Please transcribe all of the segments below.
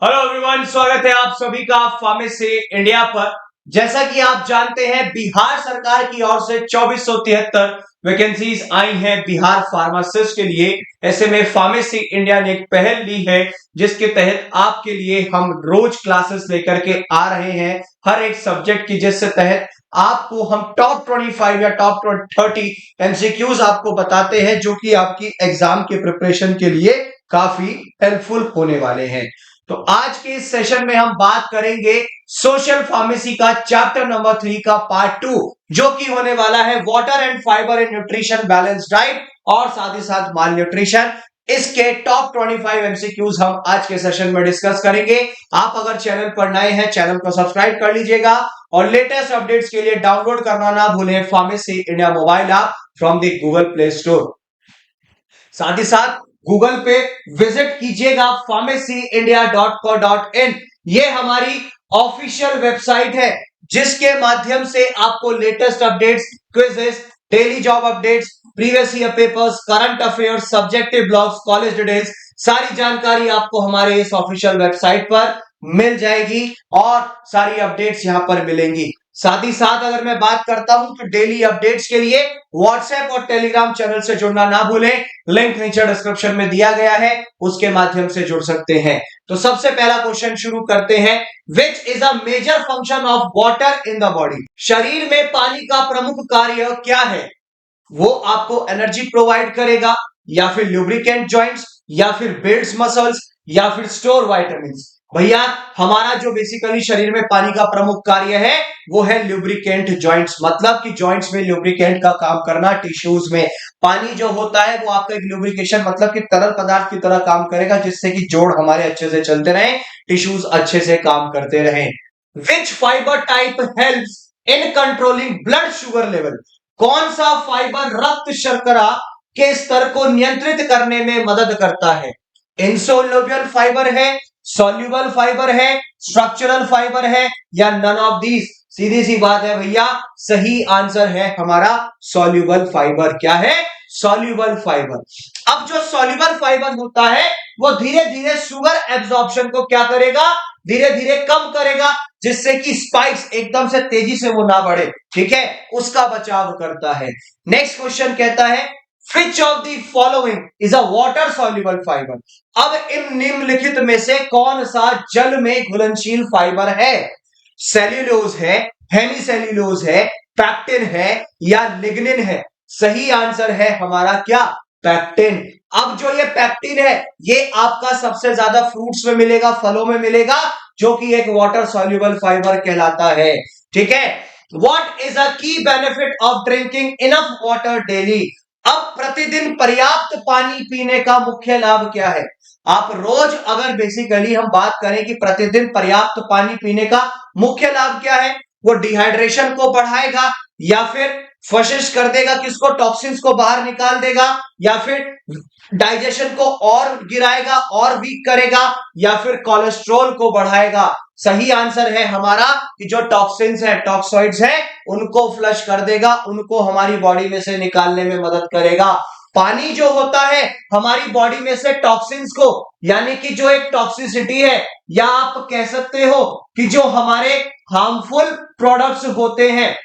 Hello everyone, स्वागत है आप सभी का फार्मेसी इंडिया पर। जैसा कि आप जानते हैं, बिहार सरकार की ओर से 2473 वैकेंसीज आई हैं बिहार फार्मासिस्ट के लिए। ऐसे में फार्मेसी इंडिया ने एक पहल ली है जिसके तहत आपके लिए हम रोज क्लासेस लेकर के आ रहे हैं हर एक सब्जेक्ट की, जिसके तहत आपको हम टॉप 25 या टॉप 30 एमसीक्यूज आपको बताते हैं जो कि आपकी एग्जाम के प्रिपरेशन के लिए काफी हेल्पफुल होने वाले हैं। तो आज के इस सेशन में हम बात करेंगे सोशल फार्मेसी का चैप्टर नंबर 3 का पार्ट 2, जो कि होने वाला है water and fibre in nutrition, balance diet और साथ ही साथ माल न्यूट्रिशन। इसके टॉप 25 एमसीक्यूज हम आज के सेशन में डिस्कस करेंगे। आप अगर चैनल पर नए हैं, चैनल को सब्सक्राइब कर लीजिएगा और लेटेस्ट अपडेट्स के लिए डाउनलोड करना ना भूलें pharmacy India mobile app from the Google play store. साथ ही साथ गूगल पे विजिट कीजिएगा pharmacyindia.co.in। ये हमारी ऑफिशियल वेबसाइट है जिसके माध्यम से आपको latest updates, quizzes, daily job updates, previous year papers, current affairs, subjective blogs, college details, सारी जानकारी आपको हमारे इस ऑफिशियल वेबसाइट पर मिल जाएगी और सारी अपडेट्स यहां पर मिलेंगी। साथ ही साथ अगर मैं बात करता हूं तो डेली अपडेट्स के लिए व्हाट्सएप और टेलीग्राम चैनल से जुड़ना ना भूलें। लिंक नीचे डिस्क्रिप्शन में दिया गया है, उसके माध्यम से जुड़ सकते हैं। तो सबसे पहला क्वेश्चन शुरू करते हैं। Which is a major function of water in the body? शरीर में पानी का प्रमुख कार्य क्या है? वो आपको एनर्जी प्रोवाइड करेगा, या फिर लुब्रिकेंट जॉइंट्स, या फिर बिल्ड्स मसल्स, या फिर स्टोर वाइटामिन्स? भैया, हमारा जो बेसिकली शरीर में पानी का प्रमुख कार्य है वो है लुब्रिकेंट जॉइंट्स, मतलब कि जॉइंट्स में लुब्रिकेंट का काम करना। टिश्यूज में पानी जो होता है वो आपका एक लुब्रिकेशन, मतलब कि तरल पदार्थ की तरह काम करेगा, जिससे कि जोड़ हमारे अच्छे से चलते रहे, टिश्यूज अच्छे से काम करते रहे। Which fibre type helps in controlling blood sugar level? कौन सा फाइबर रक्त शर्करा के स्तर को नियंत्रित करने में मदद करता है? इंसोल्यूबल फाइबर है, सॉल्युबल फाइबर है, स्ट्रक्चरल फाइबर है, या नन ऑफ दीज? सीधी सी बात है भैया, सही आंसर है हमारा सॉल्युबल फाइबर। क्या है? Soluble fibre. अब जो सॉल्युबल फाइबर होता है वो धीरे धीरे शुगर एब्जॉर्प्शन को क्या करेगा? धीरे धीरे कम करेगा, जिससे कि स्पाइक्स एकदम से तेजी से वो ना बढ़े, ठीक है, उसका बचाव करता है। नेक्स्ट क्वेश्चन कहता है Which of the following is a water soluble fiber? अब इन निम्नलिखित में से कौन सा जल में घुलनशील फाइबर है? सेल्यूलोज है, हेमीसेल्यूलोज है, पैक्टिन है, या लिग्निन है? सही आंसर है हमारा क्या? पैक्टिन। अब जो ये पैक्टिन है ये आपका सबसे ज्यादा फ्रूट्स में मिलेगा, फलों में मिलेगा, जो कि एक वाटर सॉल्युबल फाइबर कहलाता है, ठीक है। What is a key benefit of drinking enough water daily? अब प्रतिदिन पर्याप्त पानी पीने का मुख्य लाभ क्या है? आप रोज अगर बेसिकली हम बात करें कि प्रतिदिन पर्याप्त पानी पीने का मुख्य लाभ क्या है, वो डिहाइड्रेशन को बढ़ाएगा, या फिर फ्लश कर देगा, किसको? टॉक्सिन्स को बाहर निकाल देगा, या फिर डाइजेशन को और गिराएगा और वीक करेगा, या फिर कोलेस्ट्रॉल को बढ़ाएगा? सही आंसर है हमारा कि जो टॉक्सिन्स है, टॉक्सॉइड्स है, उनको फ्लश कर देगा, उनको हमारी बॉडी में से निकालने में मदद करेगा। पानी जो होता है हमारी बॉडी में से टॉक्सिन्स को, यानी कि जो एक टॉक्सिसिटी है, या आप कह सकते हो कि जो हमारे हार्मफुल प्रोडक्ट्स होते हैं,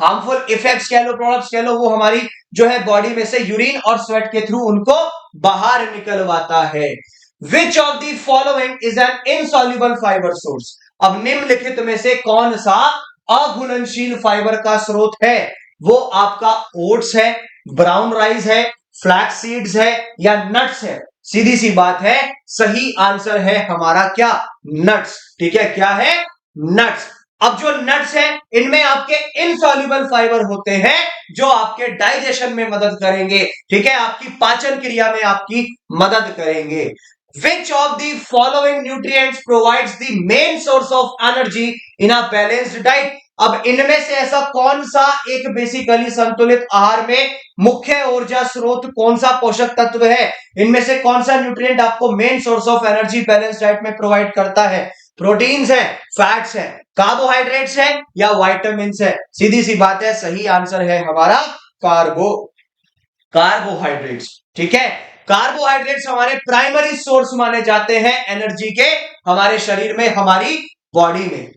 हार्मफुल इफेक्ट्स कह लो, प्रोडक्ट्स कह लो, वो हमारी जो है बॉडी में से यूरिन और स्वेट के थ्रू उनको बाहर निकलवाता है। विच of the following is an insoluble fibre source? अब निम्नलिखित में से कौन सा अघुलनशील फाइबर का स्रोत है? वो आपका ओट्स है, ब्राउन राइस है, फ्लैक्स सीड्स है, या नट्स है? सीधी सी बात है, सही आंसर है हमारा क्या? नट्स, ठीक है। क्या है? नट्स। अब जो नट्स है इनमें आपके इनसॉल्युबल फाइबर होते हैं जो आपके डाइजेशन में मदद करेंगे, ठीक है, आपकी पाचन क्रिया में आपकी मदद करेंगे। Which of the following nutrients provides the main source of energy in a balanced diet? अब इनमें से ऐसा कौन सा एक बेसिकली संतुलित आहार में मुख्य ऊर्जा स्रोत, कौन सा पोषक तत्व है? इनमें से कौन सा न्यूट्रिएंट आपको main source of energy balance diet में प्रोवाइड करता है? प्रोटीन्स है, फैट्स है, कार्बोहाइड्रेट्स है, या वाइटामिन्स है? सीधी सी बात है, सही आंसर है हमारा कार्बोहाइड्रेट्स, ठीक है। कार्बोहाइड्रेट्स हमारे प्राइमरी सोर्स माने जाते हैं एनर्जी के हमारे शरीर में, हमारी बॉडी में।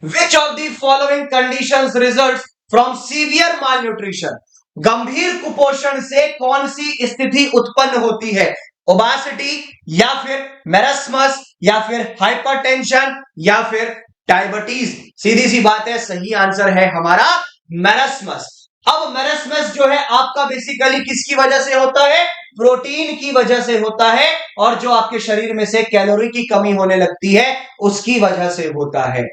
विच of the following conditions results from severe mall nutrition, गंभीर कुपोषण से कौन सी स्थिति उत्पन्न होती है? ओबेसिटी या फिर मेरस्मस या फिर हाइपरटेंशन या फिर डायबिटीज? सीधी सी बात है, सही आंसर है हमारा मेरस्मस। अब मेरस्मस जो है आपका बेसिकली किसकी वजह से होता है? प्रोटीन की वजह से होता है, और जो आपके शरीर में से कैलोरी की कमी होने लगती है उसकी वजह से होता है।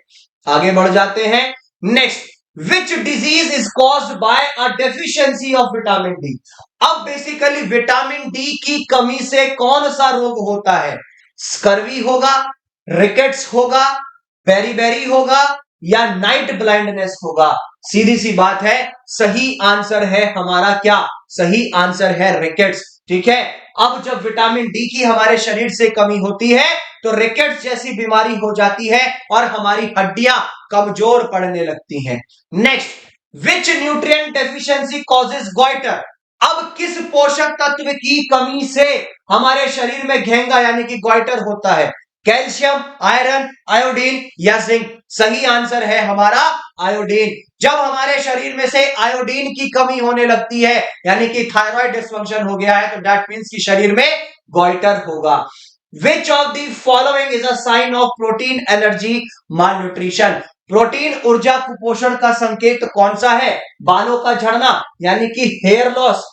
आगे बढ़ जाते हैं। Next, which disease is caused by a deficiency of vitamin D? अब बेसिकली विटामिन डी की कमी से कौन सा रोग होता है? स्कर्वी होगा, रिकेट्स होगा, बेरीबेरी होगा या नाइट ब्लाइंडनेस होगा? सीधी सी बात है, सही आंसर है हमारा क्या? सही आंसर है रिकेट्स। ठीक है, अब जब विटामिन डी की हमारे शरीर से कमी होती है तो रिकेट्स जैसी बीमारी हो जाती है और हमारी हड्डियां कमजोर पड़ने लगती हैं। नेक्स्ट, विच न्यूट्रिएंट डेफिशिएंसी कॉजेज गॉइटर? अब किस पोषक तत्व की कमी से हमारे शरीर में घेंगा यानी कि गॉइटर होता है? कैल्शियम, आयरन, आयोडीन या जिंक? सही आंसर है हमारा आयोडीन। जब हमारे शरीर में से आयोडीन की कमी होने लगती है यानी कि थायराइड डिसफंक्शन हो गया है तो दैट मींस कि शरीर में गॉइटर होगा। Which of the following is a sign of protein energy malnutrition? Protein ऊर्जा कुपोषण का संकेत कौन सा है? बालों का झड़ना यानी कि हेयर लॉस,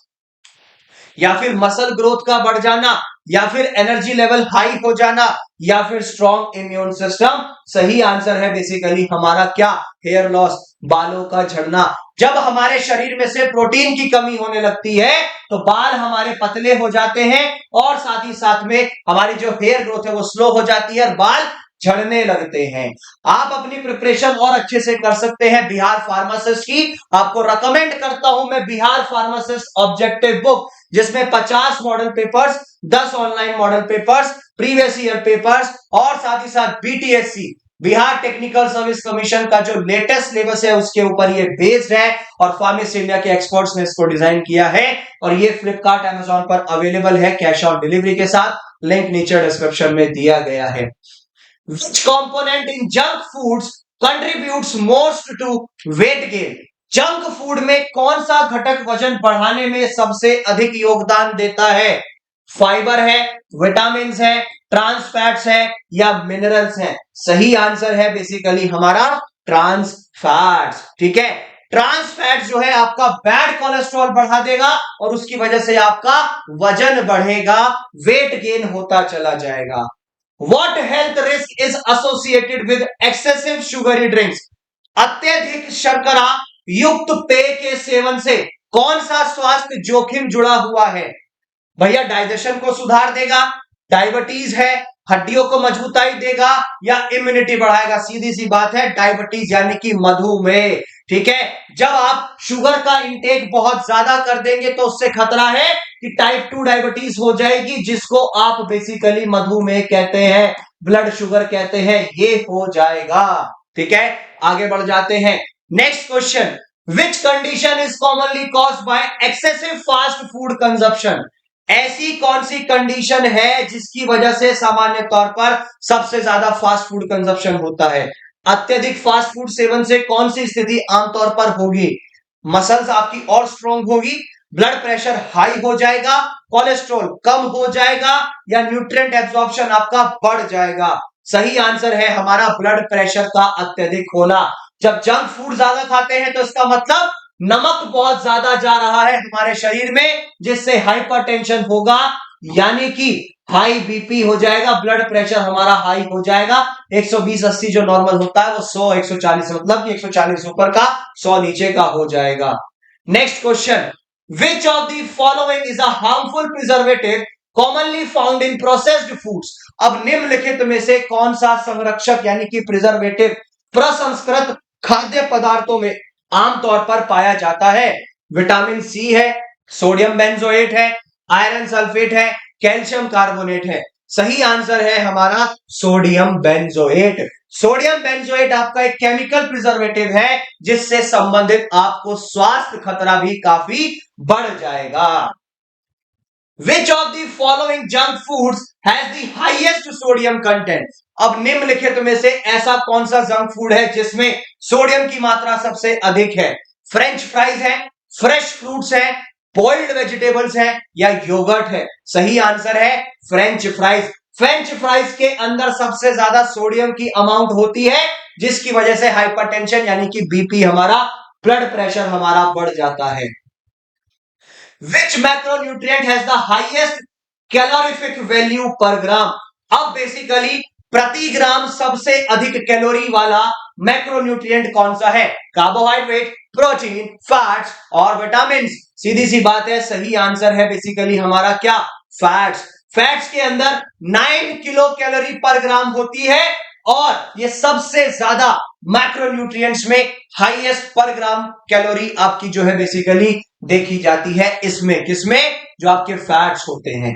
या फिर मसल ग्रोथ का बढ़ जाना, या फिर एनर्जी लेवल हाई हो जाना, या फिर स्ट्रॉन्ग इम्यून सिस्टम? सही आंसर है बेसिकली हमारा क्या? हेयर लॉस, बालों का झड़ना। जब हमारे शरीर में से प्रोटीन की कमी होने लगती है तो बाल हमारे पतले हो जाते हैं और साथ ही साथ में हमारी जो हेयर ग्रोथ है वो स्लो हो जाती है और बाल झड़ने लगते हैं। आप अपनी प्रिपरेशन और अच्छे से कर सकते हैं बिहार फार्मासिस्ट की। आपको रेकमेंड करता हूं मैं बिहार फार्मासिस्ट ऑब्जेक्टिव बुक, जिसमें 50 model papers, 10 online model papers, previous year papers और साथ ही साथ BTSC Bihar technical service commission का जो लेटेस्ट सिलेबस है उसके ऊपर ये बेस्ड है और फार्मेसी इंडिया के एक्सपर्ट्स ने इसको डिजाइन किया है और ये फ्लिपकार्ट अमेजॉन पर अवेलेबल है कैश ऑन डिलीवरी के साथ। लिंक नीचे डिस्क्रिप्शन में दिया गया है। Which component in junk foods contributes most to weight gain? Junk food में कौन सा घटक वजन बढ़ाने में सबसे अधिक योगदान देता है? फाइबर है, विटामिन है, ट्रांस फैट्स है या मिनरल्स है? सही आंसर है बेसिकली हमारा ट्रांस फैट्स। ठीक है, ट्रांस फैट्स जो है आपका बैड कोलेस्ट्रॉल बढ़ा देगा और उसकी वजह से आपका वजन बढ़ेगा, वेट गेन होता चला जाएगा। What health risk is associated with excessive sugary drinks? अत्यधिक शर्करा युक्त पेय के सेवन से कौन सा स्वास्थ्य जोखिम जुड़ा हुआ है? भैया डाइजेशन को सुधार देगा, डायबिटीज है, हड्डियों को मजबूताई देगा या इम्यूनिटी बढ़ाएगा? सीधी सी बात है, डायबिटीज यानी कि मधुमेह। ठीक है, जब आप शुगर का इंटेक बहुत ज्यादा कर देंगे तो उससे खतरा है कि टाइप 2 डायबिटीज हो जाएगी, जिसको आप बेसिकली मधुमेह कहते हैं, ब्लड शुगर कहते हैं, ये हो जाएगा। ठीक है, आगे बढ़ जाते हैं। Next question, which condition is commonly caused by excessive fast food consumption? ऐसी कौन सी कंडीशन है जिसकी वजह से सामान्य तौर पर सबसे ज्यादा फास्ट फूड कंजप्शन होता है? अत्यधिक फास्ट फूड सेवन से कौन सी स्थिति आमतौर पर होगी? मसल्स आपकी और स्ट्रांग होगी, ब्लड प्रेशर हाई हो जाएगा, कोलेस्ट्रॉल कम हो जाएगा या न्यूट्रिएंट एब्जॉर्प्शन आपका बढ़ जाएगा? सही आंसर है हमारा ब्लड प्रेशर का अत्यधिक होना। जब जंक फूड ज्यादा खाते हैं तो इसका मतलब नमक बहुत ज्यादा जा रहा है हमारे शरीर में, जिससे हाइपरटेंशन होगा यानी कि हाई बीपी हो जाएगा, ब्लड प्रेशर हमारा हाई हो जाएगा। 120/80 जो नॉर्मल होता है वो 100/140 मतलब कि 140 ऊपर का 100 नीचे का हो जाएगा। Next question, which of the following is a harmful preservative commonly found in processed foods? अब निम्नलिखित में से कौन सा संरक्षक यानी कि प्रिजर्वेटिव प्रसंस्कृत खाद्य पदार्थों में आमतौर पर पाया जाता है? विटामिन सी है, सोडियम बेंजोएट है, आयरन सल्फेट है, कैल्शियम कार्बोनेट है? सही आंसर है हमारा सोडियम बेंजोएट। सोडियम बेंजोएट आपका एक केमिकल प्रिजर्वेटिव है जिससे संबंधित आपको स्वास्थ्य खतरा भी काफी बढ़ जाएगा। विच of the following junk foods has the highest sodium content? अब निम्नलिखित में से ऐसा कौन सा जंक फूड है जिसमें सोडियम की मात्रा सबसे अधिक है? फ्रेंच फ्राइज है, फ्रेश फ्रूट्स है, बॉइल्ड वेजिटेबल्स है, या योगर्ट है? सही आंसर है फ्रेंच फ्राइज। फ्रेंच फ्राइज के अंदर सबसे ज्यादा सोडियम की अमाउंट होती है, जिसकी वजह से हाइपरटेंशन यानी कि बीपी हमारा, ब्लड प्रेशर हमारा बढ़ जाता है। Which macronutrient has the highest calorific value per gram? अब बेसिकली प्रति ग्राम सबसे अधिक कैलोरी वाला मैक्रोन्यूट्रिएंट कौन सा है? कार्बोहाइड्रेट, प्रोटीन, फैट्स और विटामिन? सीधी सी बात है, सही आंसर है बेसिकली हमारा क्या? फैट्स। फैट्स के अंदर 9 किलो कैलोरी पर ग्राम होती है और ये सबसे ज्यादा मैक्रोन्यूट्रिएंट्स में हाईएस्ट पर ग्राम कैलोरी आपकी जो है बेसिकली देखी जाती है इसमें। किसमें? जो आपके फैट्स होते हैं।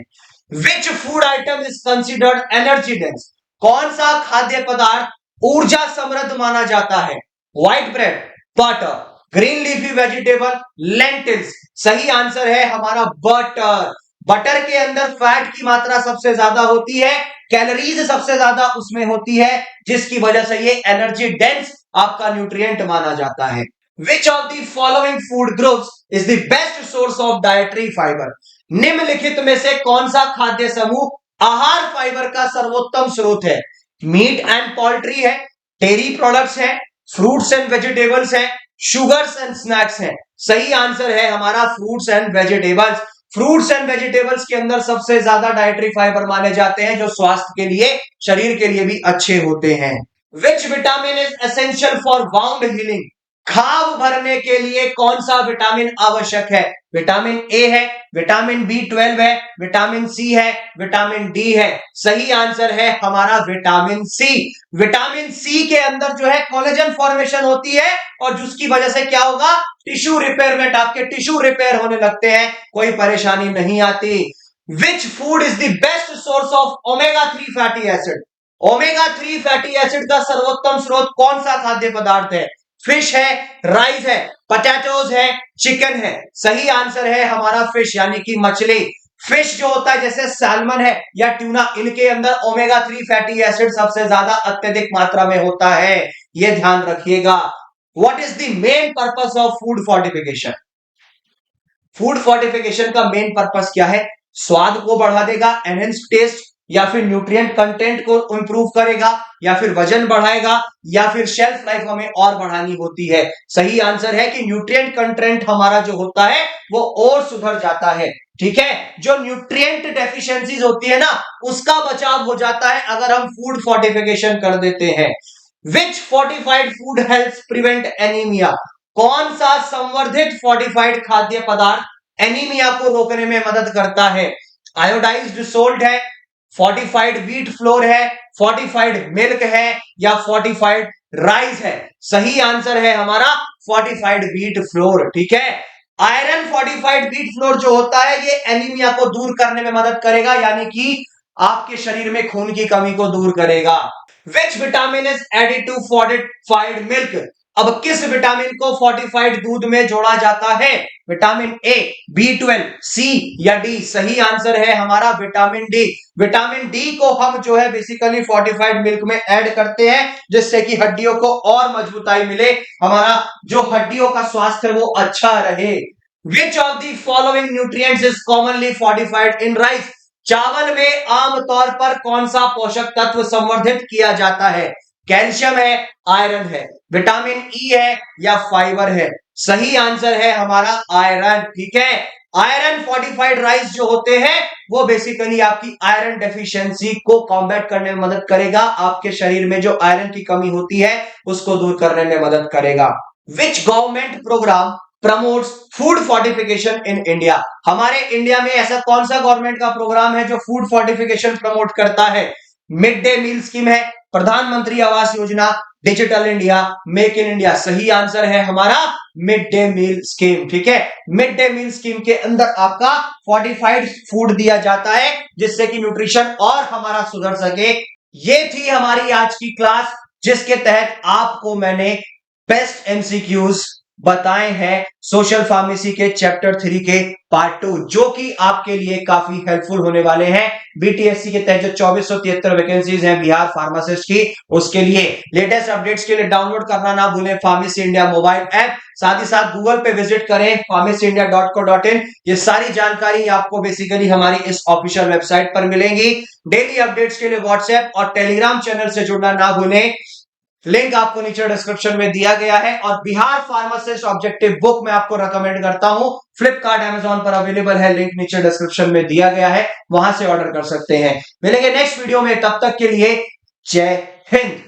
Which food item is considered energy dense? कौन सा खाद्य पदार्थ ऊर्जा समृद्ध माना जाता है? White bread, butter, green leafy vegetable, lentils? सही आंसर है हमारा बटर। बटर के अंदर फैट की मात्रा सबसे ज्यादा होती है, कैलोरीज सबसे ज्यादा उसमें होती है, जिसकी वजह से ये एनर्जी डेंस आपका न्यूट्रिएंट माना जाता है। Which of the following food groups is the best source of dietary fiber? निम्नलिखित में से कौन सा खाद्य समूह आहार फाइबर का सर्वोत्तम स्रोत है? मीट एंड पोल्ट्री है, डेयरी प्रोडक्ट्स है, फ्रूट्स एंड वेजिटेबल्स है, शुगर्स एंड स्नैक्स है? सही आंसर है हमारा fruits and vegetables. Fruits and vegetables के अंदर सबसे ज्यादा डाइटरी फाइबर माने जाते हैं, जो स्वास्थ्य के लिए, शरीर के लिए भी अच्छे होते हैं। विच vitamin is essential for wound healing? घाव भरने के लिए कौन सा विटामिन आवश्यक है? विटामिन ए है, विटामिन B12 है, विटामिन सी है, विटामिन डी है? सही आंसर है हमारा विटामिन सी। विटामिन सी के अंदर जो है कोलेजन फॉर्मेशन होती है और जिसकी वजह से क्या होगा? टिश्यू रिपेयरमेंट, आपके टिश्यू रिपेयर होने लगते हैं, कोई परेशानी नहीं आती। Which food is the best source of omega 3 fatty acid? Omega 3 fatty acid का सर्वोत्तम स्रोत कौन सा खाद्य पदार्थ है? फिश है, राइस है, पोटैटोज है, चिकन है? सही आंसर है हमारा फिश यानी कि मछली। फिश जो होता है जैसे सैल्मन है या ट्यूना, इनके अंदर ओमेगा 3 फैटी एसिड सबसे ज्यादा अत्यधिक मात्रा में होता है, यह ध्यान रखिएगा। What is the main purpose of food fortification? Food fortification का मेन पर्पस क्या है? स्वाद को बढ़ा देगा, एनहेंस टेस्ट, या फिर न्यूट्रिएंट कंटेंट को इंप्रूव करेगा, या फिर वजन बढ़ाएगा, या फिर शेल्फ लाइफ हमें और बढ़ानी होती है? सही आंसर है कि न्यूट्रिएंट कंटेंट हमारा जो होता है वो और सुधर जाता है। ठीक है, जो न्यूट्रिएंट डेफिशिएंसीज होती है ना, उसका बचाव हो जाता है अगर हम फूड फोर्टिफिकेशन कर देते हैं। Which fortified food helps prevent anaemia? कौन सा संवर्धित फोर्टिफाइड खाद्य पदार्थ एनीमिया को रोकने में मदद करता है? आयोडाइज्ड सोल्ट है, फोर्टिफाइड व्हीट फ्लोर है, फोर्टिफाइड मिल्क है, या फोर्टिफाइड राइस है? सही आंसर है हमारा फोर्टिफाइड व्हीट फ्लोर। ठीक है, आयरन फोर्टिफाइड व्हीट फ्लोर जो होता है ये एनीमिया को दूर करने में मदद करेगा, यानी कि आपके शरीर में खून की कमी को दूर करेगा। Which vitamin is added to fortified milk? अब किस विटामिन को फोर्टिफाइड दूध में जोड़ा जाता है? विटामिन ए, B12, सी या डी? सही आंसर है हमारा विटामिन डी। विटामिन डी को हम जो है बेसिकली फोर्टिफाइड मिल्क में ऐड करते हैं, जिससे कि हड्डियों को और मजबूताई मिले, हमारा जो हड्डियों का स्वास्थ्य है वो अच्छा रहे। विच of the following nutrients is commonly fortified in rice? चावल में आमतौर पर कौन सा पोषक तत्व संवर्धित किया जाता है? कैल्शियम है, आयरन है, विटामिन ई है, या फाइबर है? सही आंसर है हमारा आयरन। ठीक है, आयरन फोर्टिफाइड राइस जो होते हैं वो बेसिकली आपकी आयरन डेफिशिएंसी को कॉम्बैट करने में मदद करेगा, आपके शरीर में जो आयरन की कमी होती है उसको दूर करने में मदद करेगा। Which government programme promotes food fortification in India? हमारे इंडिया में ऐसा कौन सा गवर्नमेंट का प्रोग्राम है जो फूड फोर्टिफिकेशन प्रमोट करता है? मिड डे मील स्कीम है, प्रधानमंत्री Awas Yojana, digital India, make in India? सही आंसर है हमारा मिड डे मील स्कीम। ठीक है, मिड डे मील स्कीम के अंदर आपका फोर्टिफाइड फूड दिया जाता है, जिससे कि न्यूट्रिशन और हमारा सुधर सके। ये थी हमारी आज की क्लास, जिसके तहत आपको मैंने बेस्ट एमसीक्यूज बताए हैं सोशल फार्मेसी के चैप्टर 3 के पार्ट 2, जो कि आपके लिए काफी हेल्पफुल होने वाले हैं। बीटीएससी के तहत जो 2473 वैकेंसीज हैं बिहार फार्मासिस्ट की, उसके लिए लेटेस्ट अपडेट्स के लिए डाउनलोड करना ना भूलें फार्मेसी इंडिया मोबाइल ऐप। साथ ही साथ गूगल पे विजिट करें pharmacyindia.co.in। ये सारी जानकारी आपको बेसिकली हमारी इस ऑफिशियल वेबसाइट पर मिलेंगी। डेली अपडेट्स के लिए व्हाट्सएप और टेलीग्राम चैनल से जुड़ना ना भूलें, लिंक आपको नीचे डिस्क्रिप्शन में दिया गया है। और बिहार फार्मासिस्ट ऑब्जेक्टिव बुक मैं आपको रेकमेंड करता हूं, फ्लिपकार्ट अमेजॉन पर अवेलेबल है, लिंक नीचे डिस्क्रिप्शन में दिया गया है, वहां से ऑर्डर कर सकते हैं। मिलेंगे नेक्स्ट वीडियो में, तब तक के लिए जय हिंद।